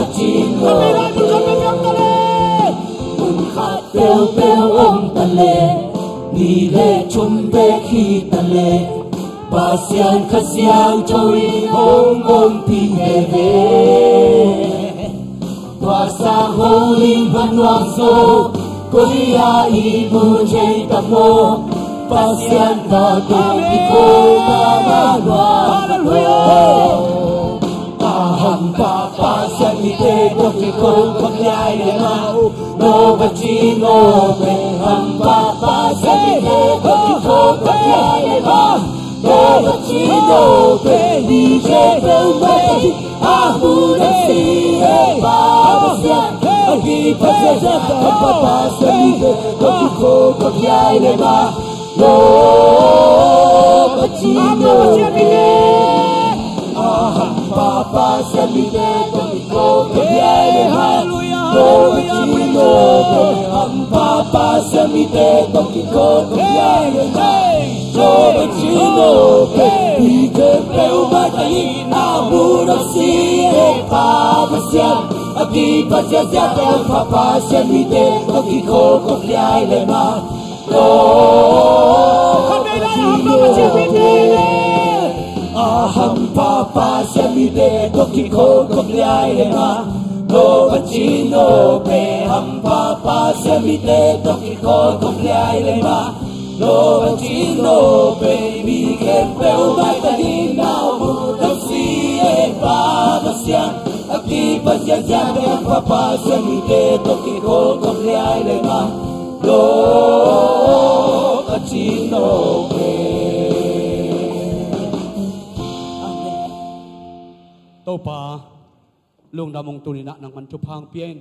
achino Un khat peu peu om tale Ni le chum be khi tale Pasian khasiang choi om pi he Tòa sang hồ linh văn hoàng sô Quấy ya ibu chây tam mô Pasian ta te ki ko na ma wa hằng ta pasian te to ki ko kopiai le ma No bachino pe hằng ta pasian te to ki ko kopiai le ma No bachino pe di che peu mai abu dasi e pasian Aki pasya jaka papa semite Toki ko kopiai le ma No bachino papa semite Toki ko kopiai le ma No bachino papa semite Toki ko kopiai le ma No bachino Ike peu badai Abu dasi e pasian Aki pasya jaka papa semite Toki ko kopiai le ma No aham papa semite Toki ko kopiai le ma No bachino pe ham papa semite Toki ko kopiai le ma No bachino pe mi ke peu badai Abu dasi e pasian Aki pasya jaka papa semite Toki ko kopiai le ma No bachino pe ลุงดำองตุนินะนังมันจุพังเปียน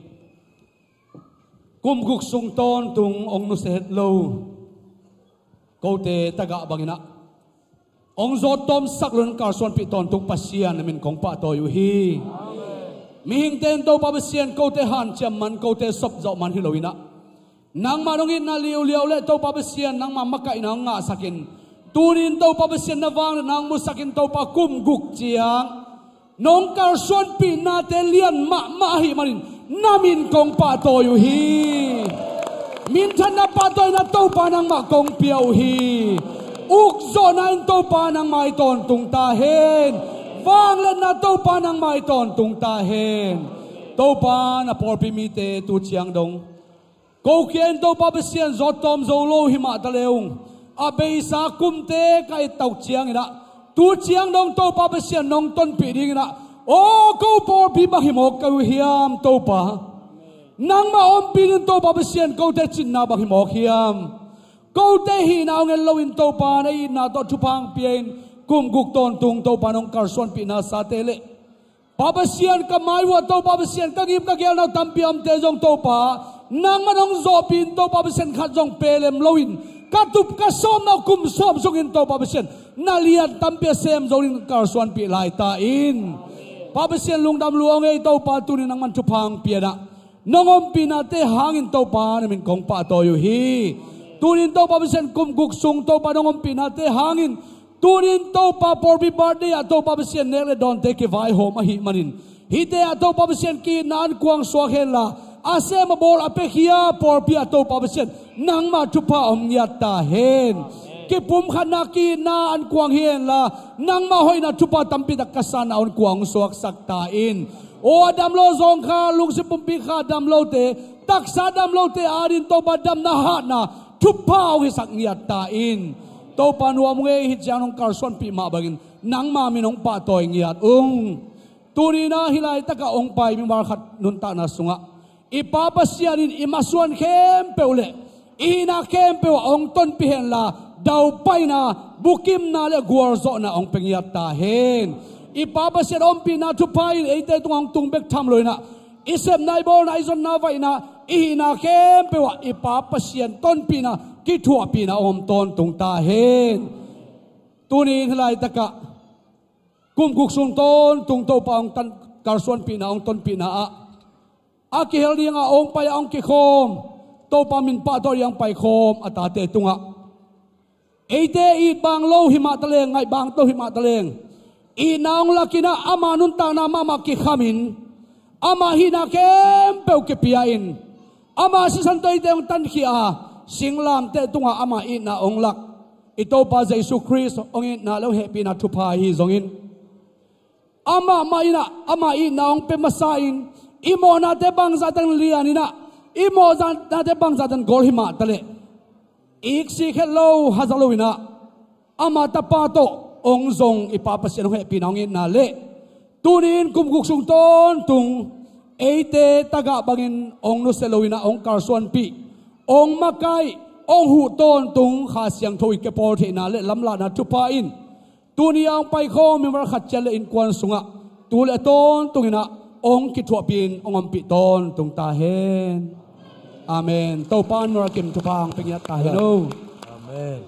กุมกุกสุงตอนตุงองนุเสดโลกูเตตะกะบังนะองโจตอมสักลุนการส่วนปิตอนตุงปัสเซียนมินของปะโตอยู่ฮีมีหิงเตนโตปะปัสเซียนกูเตหันเจมันกูเตสบเจามันฮิโลวินะนางมาดงอินนาเลียวเลียวเล่โตปะปัสเซียนนางมามักไก่นางงาสักินตูนินโตปะปัสเซียนนาวางนางมุสักินโตปะกุมกุกเจียงน้องการส่วนปินาเตเลียนมาฮิมารินนามินกงปะโตอยู่ฮีมินทันนาปะโตยนาโตปะนางมากงเปียวฮีอุกโซนันโตปานังไม้ตอนตุงตาเฮนวางเล่นนาโตปานังไม้ตอนตุงตาเฮนโตปานาปอปิมิเตตูเชียงดงกูเขียนโตปาเปเซียนจอดตอมโซโลหิมะตะเลวอาเบยสาคุมเตไกตอกเชียงนะตูเชียงดงโตปาเปเซียนนองต้นปีดิงนะโอ้กูปอปิมาหิมอกกูเฮียมโตปานังมาอมปีนโตปาเปเซียนกูเตจินนาบังหิมอกเฮียมกูเตหินเอาเงินลวินโตปาในนาโตชุพังเปียนกุมกุกตอนตุงโตปานองการส่วนปีนาซาเตเลปาเปเซียนกับไม้วัวโตปาเปเซียนกับกิมกับเกลนาตัมเปียมเตจงโตปานางมันองโซปินโตปาเปเซียนขัดจงเปเลมลวินกัตุบกัสอมนากุมสอมจงอินโตปาเปเซียนนาเลียนตัมเปียเซมจงอินการส่วนปีลายตาอินปาเปเซียนลุงดำลวงไอโตปาตุนินางมันชุพังเปียนะน้องอมปีนาเตหางอินโตปาเนี่ยมันของปาโตอยู่ฮีtunin to pa bisen kum guk sung to pa dongom pinate hangin tunin to pa por bi birthday to pa bisen nele don te ke vai ho ma hi manin hi te to pa bisen ki nan kuang so hela ase ma bol ape khia por pi to pa bisen nang ma thu pa om nya ta hen ki pum khana ki na an kuang hen la nang ma hoi na thu pa tampi da kasana on kuang suak sak ta in o dam lo zong kha lung se pum pi kha dam lo te tak sa dam lo te arin to ba dam na ha naทุบผ้าเอาให้สักเงียดตาอินโตปานัวมวยหิจานองการส่วนปีมาบักินนังมามีน้องป่าต่อยเงียดตูนีนาฮิไลตะกะองไปมีวาขัดนุนตานาสุงะอีปาปัสยานินอีมาส่วนเข้มเปวเลอีนาเข้มเปวองต้นปีเห็นลาดาวไปนาบุกิมนาเลกัวร์โซนาองเปงียดตาเห็นอีปาปัสยาองปีนาทุบผ้าอินเอเตตงองตุงเบกทำเลยนะอิเซมนายบอลนายจนนาไวนะอีนาเข้มเปวะอีปาปเซียนต้นปีนะกิถั่วปีนะอมต้นตุงตาเห็นตัวนี้ทลายตะกะกุมกุกสุงต้นตุงโตปองตันการส่วนปีนะองต้นปีนะอากิเฮลเลียงองไปองกิโคมโตปามินปาตัวยังไปโคมอัตาเตตุงะเอเตอีบางโลหิมะตะเลงไงบางโตหิมะตะเลงอีนางลักินะอามานุนตานามามากิขามินอามาฮินาเข้มเปวกิปิยาอินอามาสิสันโตยเตองตันขีอาสิงลามเตตุงอามาอินาองลักอิโตปาเจสุคริสองอินนาแล้วเฮปีนาทุพาฮีจงอินอามามาอินาอามาอินาองเปมาซาอินอิโมนาเตบังซาตันเลียนินะอิโมนาเตบังซาตันกอลหิมาตะเลอีกสิเคโลฮัซาโลวินะอามาตาปาโตองจงอิปาปัสเซนเฮปีนาองอินนาเลตูนินกุมกุกสุงต้นตุงเอเตตะกะบังอินองนุเซโลวินะองการส่วนปีองมาไกองหูต้นตุงขาเสียงโทยเกปอเทนาเลลำลานาทุพาอินตูนี้องไปข้อมีมรขัดเจเลอินกวนสุงะตูเลต้นตุงอินะองกิทวปินองอมปิต้นตุงตาเฮนอาเมนโตปานมรกิมทุพางเป็นยะตาเฮโนอาเมน